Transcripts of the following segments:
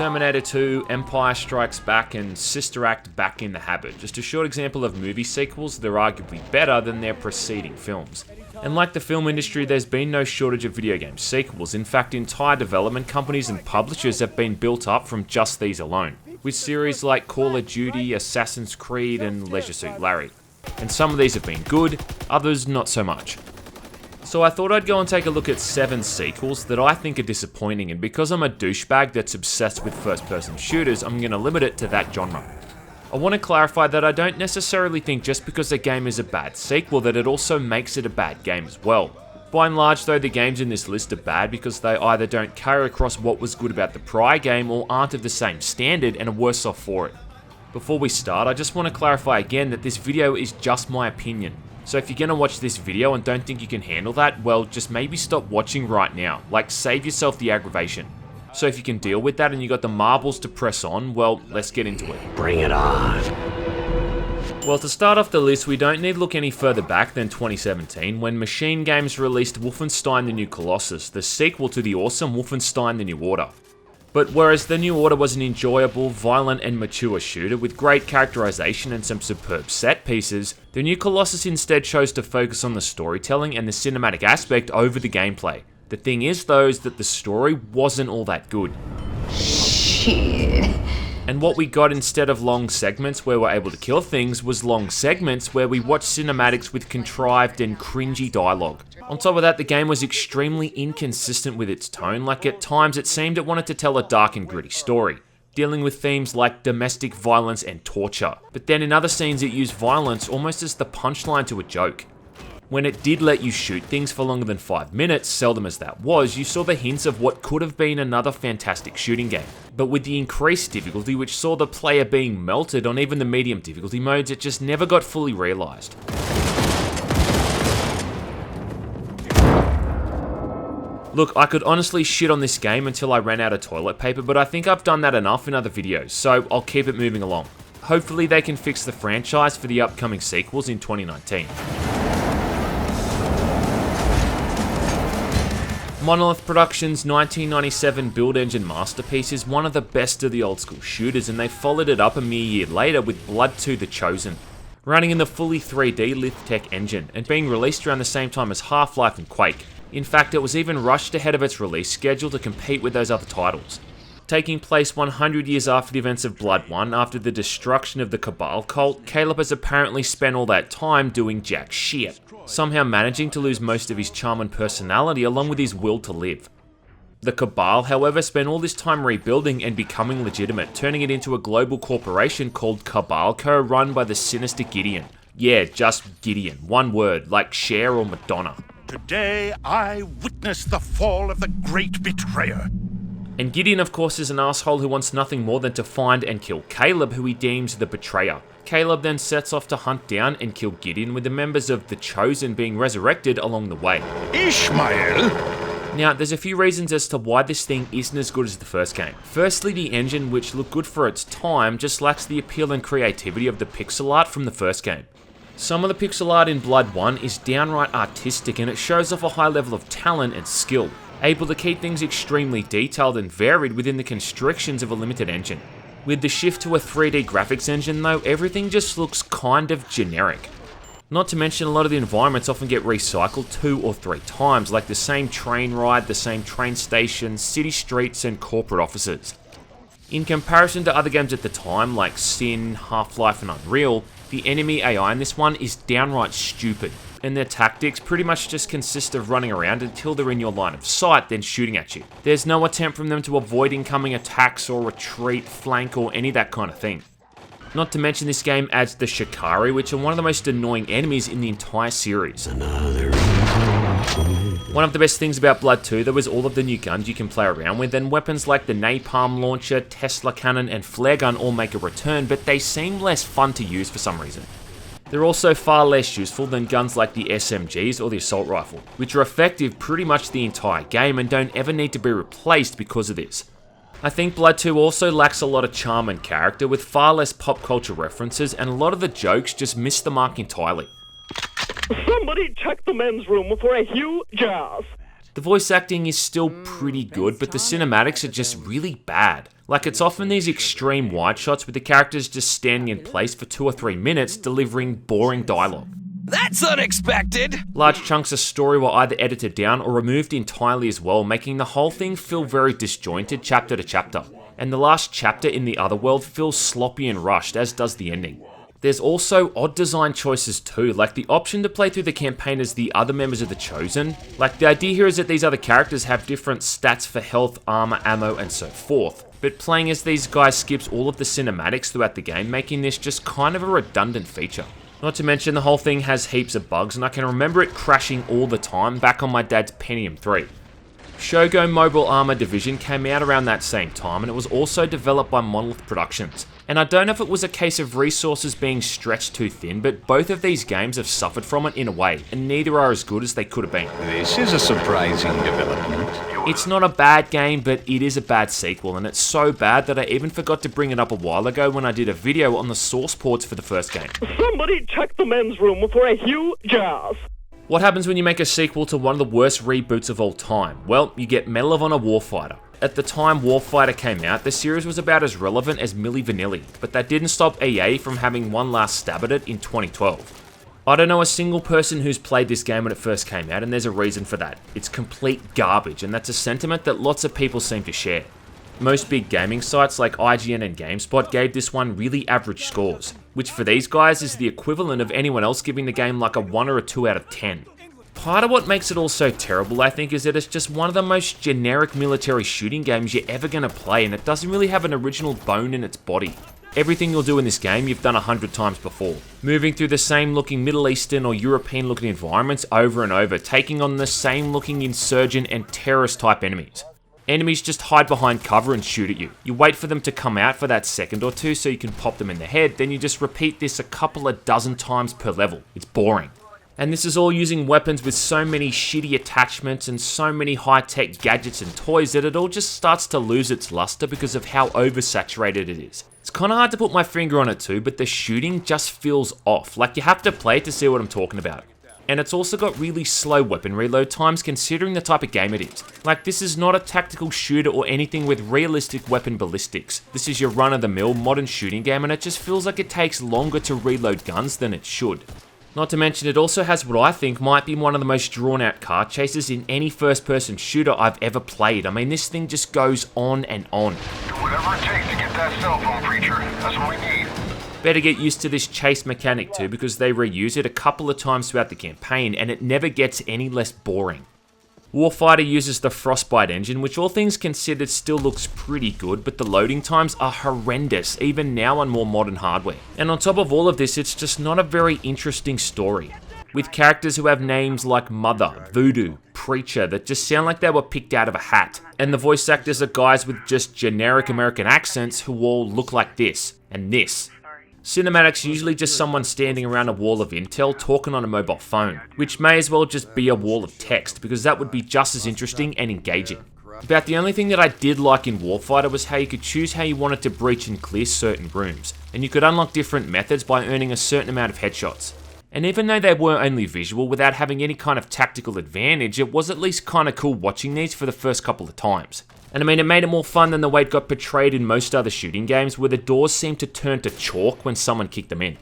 Terminator 2, Empire Strikes Back, and Sister Act Back in the Habit. Just a short example of movie sequels that are arguably better than their preceding films. And like the film industry, there's been no shortage of video game sequels. In fact, entire development companies and publishers have been built up from just these alone, with series like Call of Duty, Assassin's Creed, and Leisure Suit Larry. And some of these have been good, others not so much. So I thought I'd go and take a look at 7 sequels that I think are disappointing, and because I'm a douchebag that's obsessed with first-person shooters, I'm going to limit it to that genre. I want to clarify that I don't necessarily think just because a game is a bad sequel that it also makes it a bad game as well. By and large though, the games in this list are bad because they either don't carry across what was good about the prior game or aren't of the same standard and are worse off for it. Before we start, I just want to clarify again that this video is just my opinion. So if you're going to watch this video and don't think you can handle that, well, just maybe stop watching right now. Like, save yourself the aggravation. So if you can deal with that and you got the marbles to press on, well, let's get into it. Bring it on. Well, to start off the list, we don't need to look any further back than 2017, when Machine Games released Wolfenstein: The New Colossus, the sequel to the awesome Wolfenstein: The New Order. But whereas The New Order was an enjoyable, violent and mature shooter with great characterization and some superb set pieces, The New Colossus instead chose to focus on the storytelling and the cinematic aspect over the gameplay. The thing is though, is that the story wasn't all that good. Shit. And what we got instead of long segments where we're able to kill things was long segments where we watched cinematics with contrived and cringy dialogue. On top of that, the game was extremely inconsistent with its tone, like at times it seemed it wanted to tell a dark and gritty story, dealing with themes like domestic violence and torture, but then in other scenes it used violence almost as the punchline to a joke. When it did let you shoot things for longer than 5 minutes, seldom as that was, you saw the hints of what could have been another fantastic shooting game. But with the increased difficulty, which saw the player being melted on even the medium difficulty modes, it just never got fully realised. Look, I could honestly shit on this game until I ran out of toilet paper, but I think I've done that enough in other videos, so I'll keep it moving along. Hopefully they can fix the franchise for the upcoming sequels in 2019. Monolith Productions' 1997 build engine masterpiece is one of the best of the old school shooters, and they followed it up a mere year later with Blood 2: The Chosen, running in the fully 3D Lithtech engine and being released around the same time as Half-Life and Quake. In fact, it was even rushed ahead of its release schedule to compete with those other titles. Taking place 100 years after the events of Blood 1, after the destruction of the Cabal cult, Caleb has apparently spent all that time doing jack shit, somehow managing to lose most of his charm and personality along with his will to live. The Cabal, however, spent all this time rebuilding and becoming legitimate, turning it into a global corporation called Cabal Co, run by the sinister Gideon. Yeah, just Gideon, one word, like Cher or Madonna. Today I witness the fall of the great betrayer. And Gideon, of course, is an asshole who wants nothing more than to find and kill Caleb, who he deems the betrayer. Caleb then sets off to hunt down and kill Gideon, with the members of The Chosen being resurrected along the way. Ishmael! Now, there's a few reasons as to why this thing isn't as good as the first game. Firstly, the engine, which looked good for its time, just lacks the appeal and creativity of the pixel art from the first game. Some of the pixel art in Blood 1 is downright artistic, and it shows off a high level of talent and skill, able to keep things extremely detailed and varied within the constrictions of a limited engine. With the shift to a 3D graphics engine though, everything just looks kind of generic. Not to mention a lot of the environments often get recycled 2 or 3 times, like the same train ride, the same train station, city streets and corporate offices. In comparison to other games at the time like Sin, Half-Life and Unreal, the enemy AI in this one is downright stupid, and their tactics pretty much just consist of running around until they're in your line of sight, then shooting at you. There's no attempt from them to avoid incoming attacks or retreat, flank or any of that kind of thing. Not to mention this game adds the Shikari, which are one of the most annoying enemies in the entire series. One of the best things about Blood 2 though is all of the new guns you can play around with, and weapons like the Napalm Launcher, Tesla Cannon and Flare Gun all make a return, but they seem less fun to use for some reason. They're also far less useful than guns like the SMGs or the Assault Rifle, which are effective pretty much the entire game and don't ever need to be replaced because of this. I think Blood 2 also lacks a lot of charm and character, with far less pop culture references, and a lot of the jokes just miss the mark entirely. Somebody check the men's room for a huge ass. The voice acting is still pretty good, but the cinematics are just really bad. Like, it's often these extreme wide shots with the characters just standing in place for 2 or 3 minutes delivering boring dialogue. That's unexpected! Large chunks of story were either edited down or removed entirely as well, making the whole thing feel very disjointed chapter to chapter. And the last chapter in the other world feels sloppy and rushed, as does the ending. There's also odd design choices too, like the option to play through the campaign as the other members of the Chosen. Like, the idea here is that these other characters have different stats for health, armor, ammo, and so forth. But playing as these guys skips all of the cinematics throughout the game, making this just kind of a redundant feature. Not to mention the whole thing has heaps of bugs, and I can remember it crashing all the time back on my dad's Pentium 3. Shogo Mobile Armor Division came out around that same time, and it was also developed by Monolith Productions. And I don't know if it was a case of resources being stretched too thin, but both of these games have suffered from it in a way, and neither are as good as they could have been. This is a surprising development. It's not a bad game, but it is a bad sequel, and it's so bad that I even forgot to bring it up a while ago when I did a video on the source ports for the first game. Somebody check the men's room for a huge ass. What happens when you make a sequel to one of the worst reboots of all time? Well, you get Medal of Honor Warfighter. At the time Warfighter came out, the series was about as relevant as Milli Vanilli, but that didn't stop EA from having one last stab at it in 2012. I don't know a single person who's played this game when it first came out, and there's a reason for that. It's complete garbage, and that's a sentiment that lots of people seem to share. Most big gaming sites like IGN and GameSpot gave this one really average scores, which for these guys is the equivalent of anyone else giving the game like a 1 or a 2 out of 10. Part of what makes it all so terrible, I think, is that it's just one of the most generic military shooting games you're ever going to play, and it doesn't really have an original bone in its body. Everything you'll do in this game you've done 100 times before. Moving through the same looking Middle Eastern or European looking environments over and over, taking on the same looking insurgent and terrorist type enemies. Enemies just hide behind cover and shoot at you. You wait for them to come out for that second or two so you can pop them in the head, then you just repeat this a couple of dozen times per level. It's boring. And this is all using weapons with so many shitty attachments and so many high-tech gadgets and toys that it all just starts to lose its luster because of how oversaturated it is. It's kind of hard to put my finger on it too, but the shooting just feels off, like you have to play it to see what I'm talking about. And it's also got really slow weapon reload times considering the type of game it is. Like, this is not a tactical shooter or anything with realistic weapon ballistics. This is your run-of-the-mill modern shooting game, and it just feels like it takes longer to reload guns than it should. Not to mention, it also has what I think might be one of the most drawn-out car chases in any first-person shooter I've ever played. I mean, this thing just goes on and on. Do whatever it takes to get that cell phone, Preacher. That's what we need. Better get used to this chase mechanic too, because they reuse it a couple of times throughout the campaign, and it never gets any less boring. Warfighter uses the Frostbite engine, which all things considered still looks pretty good, but the loading times are horrendous, even now on more modern hardware. And on top of all of this, it's just not a very interesting story. With characters who have names like Mother, Voodoo, Preacher that just sound like they were picked out of a hat. And the voice actors are guys with just generic American accents who all look like this, and this. Cinematics usually just someone standing around a wall of intel talking on a mobile phone, which may as well just be a wall of text because that would be just as interesting and engaging. About the only thing that I did like in Warfighter was how you could choose how you wanted to breach and clear certain rooms, and you could unlock different methods by earning a certain amount of headshots. And even though they were only visual without having any kind of tactical advantage, it was at least kinda cool watching these for the first couple of times. And I mean, it made it more fun than the way it got portrayed in most other shooting games where the doors seemed to turn to chalk when someone kicked them in.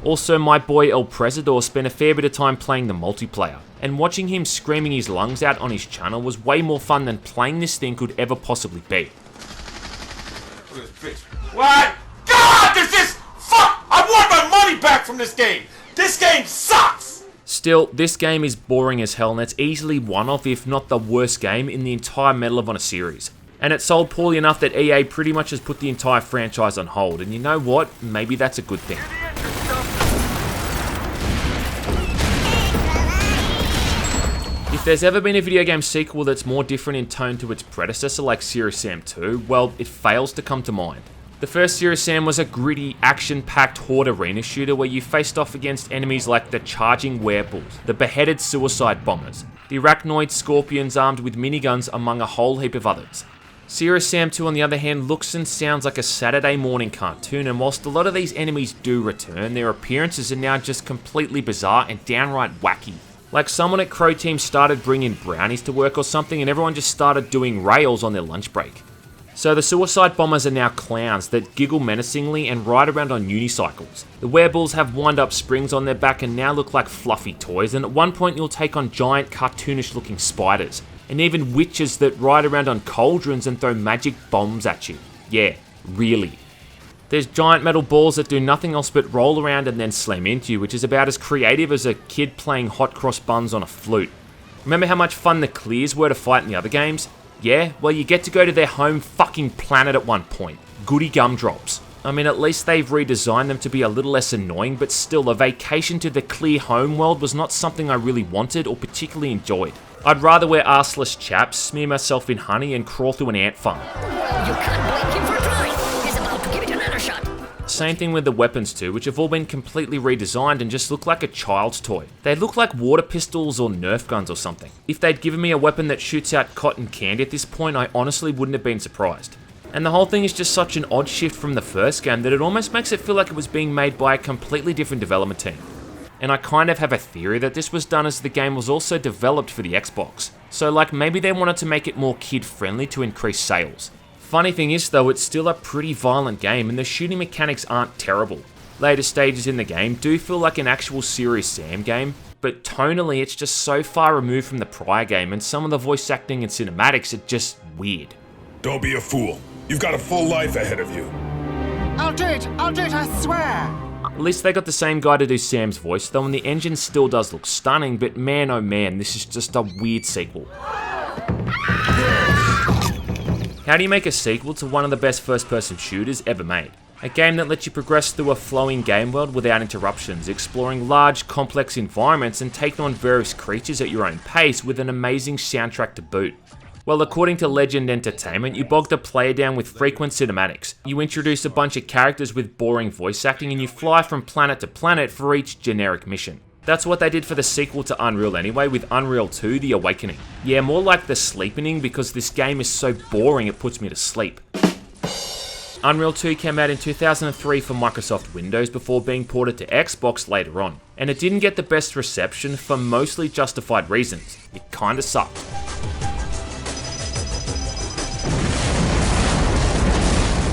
Also, my boy El Presidor spent a fair bit of time playing the multiplayer, and watching him screaming his lungs out on his channel was way more fun than playing this thing could ever possibly be. What? God, this is... Fuck! I want my money back from this game! This game sucks! Still, this game is boring as hell, and it's easily one of, if not the worst game in the entire Medal of Honor series. And it sold poorly enough that EA pretty much has put the entire franchise on hold, and you know what? Maybe that's a good thing. If there's ever been a video game sequel that's more different in tone to its predecessor like Serious Sam 2, well, it fails to come to mind. The first Serious Sam was a gritty, action-packed horde arena shooter where you faced off against enemies like the charging werebulls, the beheaded suicide bombers, the arachnoid scorpions armed with miniguns, among a whole heap of others. Serious Sam 2 on the other hand looks and sounds like a Saturday morning cartoon, and whilst a lot of these enemies do return, their appearances are now just completely bizarre and downright wacky. Like someone at Crow Team started bringing brownies to work or something and everyone just started doing rails on their lunch break. So the suicide bombers are now clowns that giggle menacingly and ride around on unicycles. The wereballs have wind-up springs on their back and now look like fluffy toys, and at one point you'll take on giant cartoonish looking spiders, and even witches that ride around on cauldrons and throw magic bombs at you. Yeah, really. There's giant metal balls that do nothing else but roll around and then slam into you, which is about as creative as a kid playing hot cross buns on a flute. Remember how much fun the clears were to fight in the other games? Yeah, well you get to go to their home fucking planet at one point. Goody gumdrops. I mean, at least they've redesigned them to be a little less annoying, but still, a vacation to the clear home world was not something I really wanted or particularly enjoyed. I'd rather wear arseless chaps, smear myself in honey, and crawl through an ant farm. You can't blame him for trying. He's about to give it another shot. Same thing with the weapons too, which have all been completely redesigned and just look like a child's toy. They look like water pistols or Nerf guns or something. If they'd given me a weapon that shoots out cotton candy at this point, I honestly wouldn't have been surprised. And the whole thing is just such an odd shift from the first game that it almost makes it feel like it was being made by a completely different development team. And I kind of have a theory that this was done as the game was also developed for the Xbox. So like maybe they wanted to make it more kid friendly to increase sales. Funny thing is though, it's still a pretty violent game and the shooting mechanics aren't terrible. Later stages in the game do feel like an actual Serious Sam game, but tonally it's just so far removed from the prior game and some of the voice acting and cinematics are just weird. Don't be a fool. You've got a full life ahead of you. I'll do it, I swear. At least they got the same guy to do Sam's voice though, and the engine still does look stunning, but man oh man, this is just a weird sequel. How do you make a sequel to one of the best first-person shooters ever made? A game that lets you progress through a flowing game world without interruptions, exploring large, complex environments and taking on various creatures at your own pace with an amazing soundtrack to boot. Well, according to Legend Entertainment, you bog the player down with frequent cinematics. You introduce a bunch of characters with boring voice acting and you fly from planet to planet for each generic mission. That's what they did for the sequel to Unreal anyway, with Unreal 2 The Awakening. Yeah, more like The Sleepening, because this game is so boring it puts me to sleep. Unreal 2 came out in 2003 for Microsoft Windows before being ported to Xbox later on, and it didn't get the best reception for mostly justified reasons. It kinda sucked.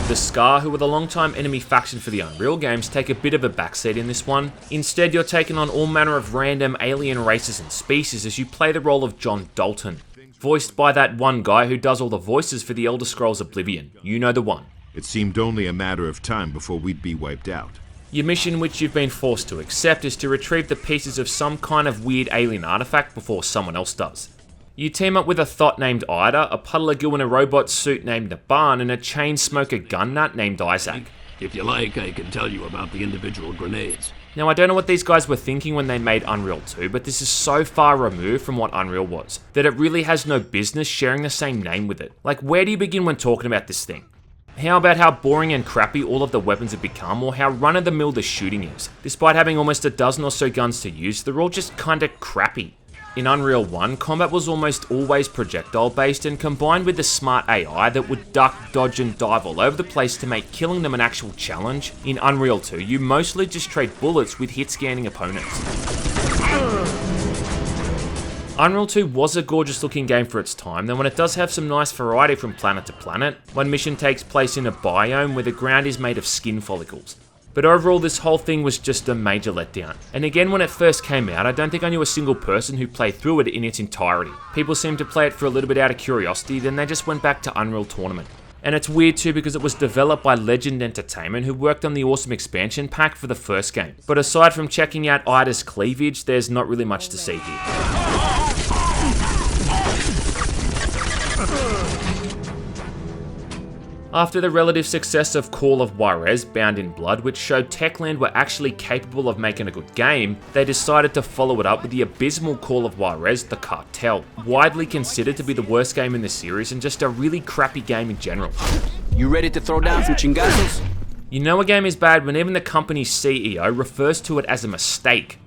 The Scar, who were the long-time enemy faction for the Unreal games, take a bit of a backseat in this one. Instead, you're taking on all manner of random alien races and species as you play the role of John Dalton, voiced by that one guy who does all the voices for the Elder Scrolls Oblivion. You know the one. It seemed only a matter of time before we'd be wiped out. Your mission, which you've been forced to accept, is to retrieve the pieces of some kind of weird alien artifact before someone else does. You team up with a thought named Ida, a puddle of goo in a robot suit named Naban, and a chain smoker gun nut named Isaac. If you like, I can tell you about the individual grenades. Now, I don't know what these guys were thinking when they made Unreal 2, but this is so far removed from what Unreal was, that it really has no business sharing the same name with it. Like, where do you begin when talking about this thing? How about how boring and crappy all of the weapons have become, or how run-of-the-mill the shooting is? Despite having almost a dozen or so guns to use, they're all just kinda crappy. In Unreal 1, combat was almost always projectile based and combined with the smart AI that would duck, dodge and dive all over the place to make killing them an actual challenge. In Unreal 2, you mostly just trade bullets with hit scanning opponents. Unreal 2 was a gorgeous looking game for its time, though when it does have some nice variety from planet to planet. One mission takes place in a biome where the ground is made of skin follicles. But overall, this whole thing was just a major letdown. And again, when it first came out, I don't think I knew a single person who played through it in its entirety. People seemed to play it for a little bit out of curiosity, then they just went back to Unreal Tournament. And it's weird too because it was developed by Legend Entertainment, who worked on the awesome expansion pack for the first game. But aside from checking out Ida's cleavage, there's not really much to see here. After the relative success of Call of Juarez, Bound in Blood, which showed Techland were actually capable of making a good game, they decided to follow it up with the abysmal Call of Juarez, The Cartel, widely considered to be the worst game in the series and just a really crappy game in general. You ready to throw down some chingazos? You know a game is bad when even the company's CEO refers to it as a mistake.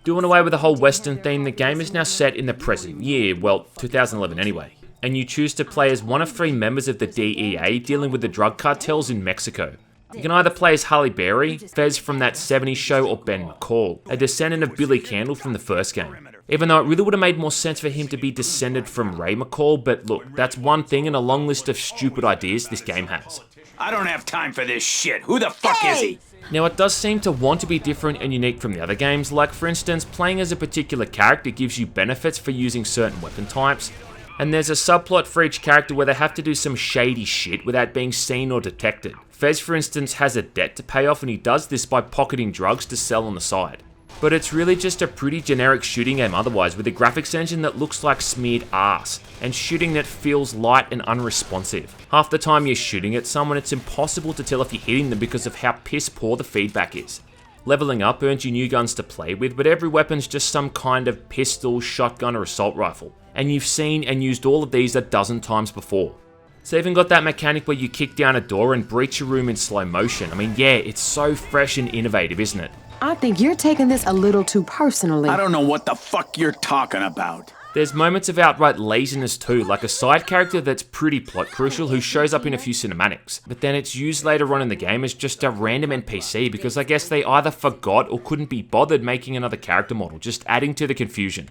Doing away with the whole Western theme, the game is now set in the present year, well, 2011 anyway. And you choose to play as one of 3 members of the DEA dealing with the drug cartels in Mexico. You can either play as Halle Berry, Fez from that 70s show, or Ben McCall, a descendant of Billy Candle from the first game. Even though it really would have made more sense for him to be descended from Ray McCall, but look, that's one thing in a long list of stupid ideas this game has. I don't have time for this shit. Who the fuck is he? Now it does seem to want to be different and unique from the other games, like for instance, playing as a particular character gives you benefits for using certain weapon types, and there's a subplot for each character where they have to do some shady shit without being seen or detected. Fez, for instance, has a debt to pay off and he does this by pocketing drugs to sell on the side. But it's really just a pretty generic shooting game otherwise, with a graphics engine that looks like smeared ass, and shooting that feels light and unresponsive. Half the time you're shooting at someone, it's impossible to tell if you're hitting them because of how piss poor the feedback is. Leveling up earns you new guns to play with, but every weapon's just some kind of pistol, shotgun or assault rifle, and you've seen and used all of these a dozen times before. It's even got that mechanic where you kick down a door and breach a room in slow motion. I mean, yeah, it's so fresh and innovative, isn't it? I think you're taking this a little too personally. I don't know what the fuck you're talking about. There's moments of outright laziness too, like a side character that's pretty plot crucial who shows up in a few cinematics, but then it's used later on in the game as just a random NPC because I guess they either forgot or couldn't be bothered making another character model, just adding to the confusion.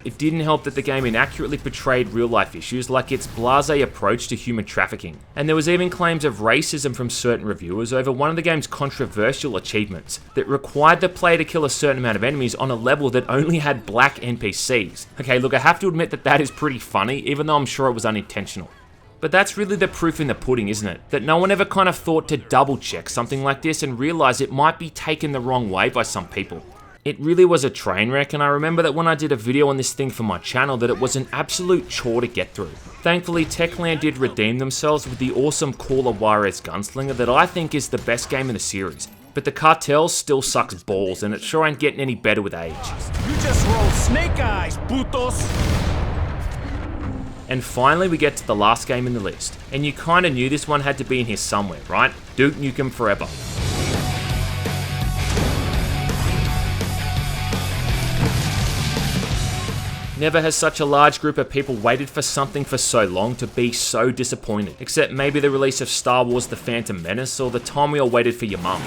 It didn't help that the game inaccurately portrayed real-life issues like its blasé approach to human trafficking, and there was even claims of racism from certain reviewers over one of the game's controversial achievements that required the player to kill a certain amount of enemies on a level that only had black NPCs. Okay, look, I have to admit that is pretty funny, even though I'm sure it was unintentional. But that's really the proof in the pudding, isn't it? That no one ever kind of thought to double check something like this and realize it might be taken the wrong way by some people. It really was a train wreck, and I remember that when I did a video on this thing for my channel that it was an absolute chore to get through. Thankfully, Techland did redeem themselves with the awesome Cooler Juarez Gunslinger that I think is the best game in the series. But the cartel still sucks balls, and it sure ain't getting any better with age. You just rolled snake eyes, putos! And finally we get to the last game in the list, and you kinda knew this one had to be in here somewhere, right? Duke Nukem Forever. Never has such a large group of people waited for something for so long to be so disappointed, except maybe the release of Star Wars The Phantom Menace or the time we all waited for your mum.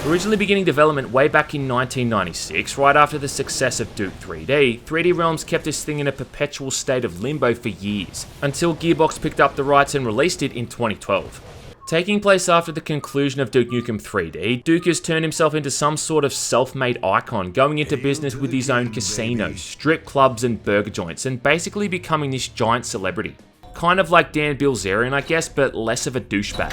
Originally beginning development way back in 1996, right after the success of Duke 3D, 3D Realms kept this thing in a perpetual state of limbo for years, until Gearbox picked up the rights and released it in 2012. Taking place after the conclusion of Duke Nukem 3D, Duke has turned himself into some sort of self-made icon, going into business with his own casinos, strip clubs and burger joints, and basically becoming this giant celebrity. Kind of like Dan Bilzerian, I guess, but less of a douchebag.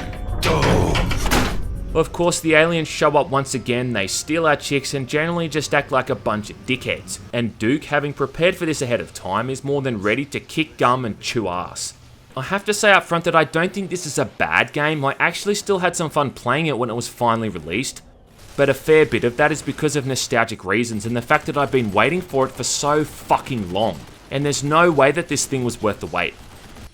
Of course, the aliens show up once again, they steal our chicks and generally just act like a bunch of dickheads. And Duke, having prepared for this ahead of time, is more than ready to kick gum and chew ass. I have to say up front that I don't think this is a bad game. I actually still had some fun playing it when it was finally released, but a fair bit of that is because of nostalgic reasons and the fact that I've been waiting for it for so fucking long, and there's no way that this thing was worth the wait.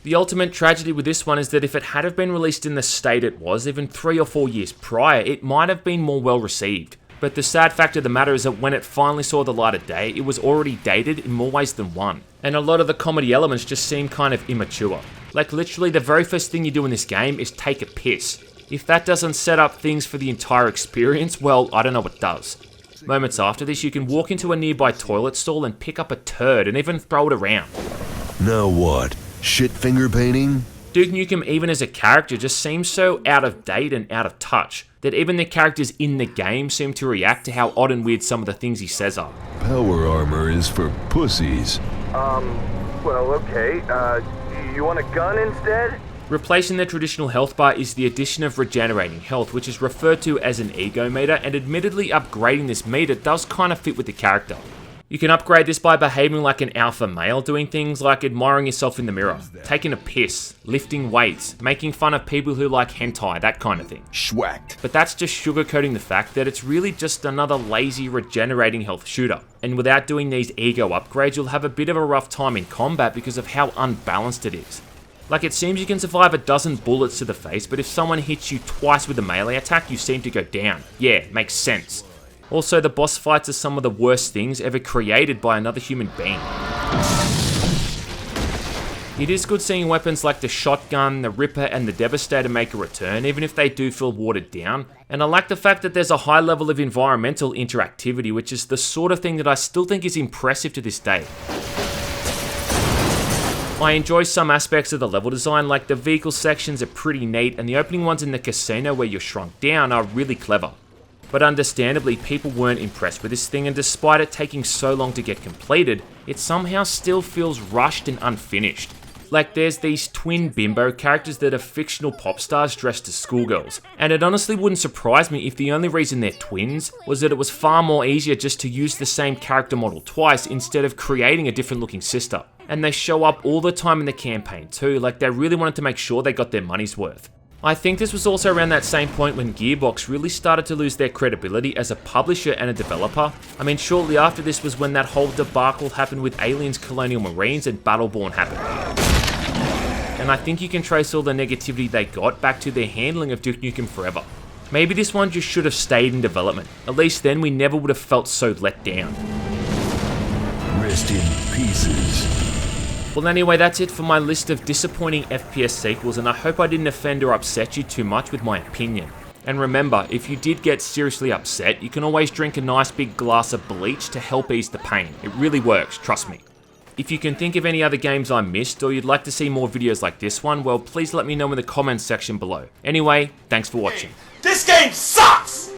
The ultimate tragedy with this one is that if it had have been released in the state it was, even 3 or 4 years prior, it might have been more well received. But the sad fact of the matter is that when it finally saw the light of day, it was already dated in more ways than one, and a lot of the comedy elements just seem kind of immature. Like literally the very first thing you do in this game is take a piss. If that doesn't set up things for the entire experience, well, I don't know what does. Moments after this, you can walk into a nearby toilet stall and pick up a turd and even throw it around. Now what? Shit finger painting? Duke Nukem, even as a character, just seems so out of date and out of touch that even the characters in the game seem to react to how odd and weird some of the things he says are. Power armor is for pussies. Well, okay, you want a gun instead? Replacing the traditional health bar is the addition of regenerating health, which is referred to as an ego meter, and admittedly upgrading this meter does kind of fit with the character. You can upgrade this by behaving like an alpha male, doing things like admiring yourself in the mirror, taking a piss, lifting weights, making fun of people who like hentai, that kind of thing. Schwacked. But that's just sugarcoating the fact that it's really just another lazy regenerating health shooter. And without doing these ego upgrades, you'll have a bit of a rough time in combat because of how unbalanced it is. Like, it seems you can survive a dozen bullets to the face, but if someone hits you twice with a melee attack, you seem to go down. Yeah, makes sense. Also, the boss fights are some of the worst things ever created by another human being. It is good seeing weapons like the shotgun, the Ripper, and the Devastator make a return, even if they do feel watered down. And I like the fact that there's a high level of environmental interactivity, which is the sort of thing that I still think is impressive to this day. I enjoy some aspects of the level design, like the vehicle sections are pretty neat, and the opening ones in the casino where you're shrunk down are really clever. But understandably, people weren't impressed with this thing, and despite it taking so long to get completed, it somehow still feels rushed and unfinished. Like there's these twin bimbo characters that are fictional pop stars dressed as schoolgirls, and it honestly wouldn't surprise me if the only reason they're twins was that it was far more easier just to use the same character model twice instead of creating a different looking sister. And they show up all the time in the campaign too, like they really wanted to make sure they got their money's worth. I think this was also around that same point when Gearbox really started to lose their credibility as a publisher and a developer. I mean, shortly after this was when that whole debacle happened with Aliens Colonial Marines and Battleborn happened. And I think you can trace all the negativity they got back to their handling of Duke Nukem Forever. Maybe this one just should have stayed in development. At least then we never would have felt so let down. Rest in pieces. Well anyway, that's it for my list of disappointing FPS sequels, and I hope I didn't offend or upset you too much with my opinion. And remember, if you did get seriously upset, you can always drink a nice big glass of bleach to help ease the pain. It really works, trust me. If you can think of any other games I missed, or you'd like to see more videos like this one, well please let me know in the comments section below. Anyway, thanks for watching. This game sucks!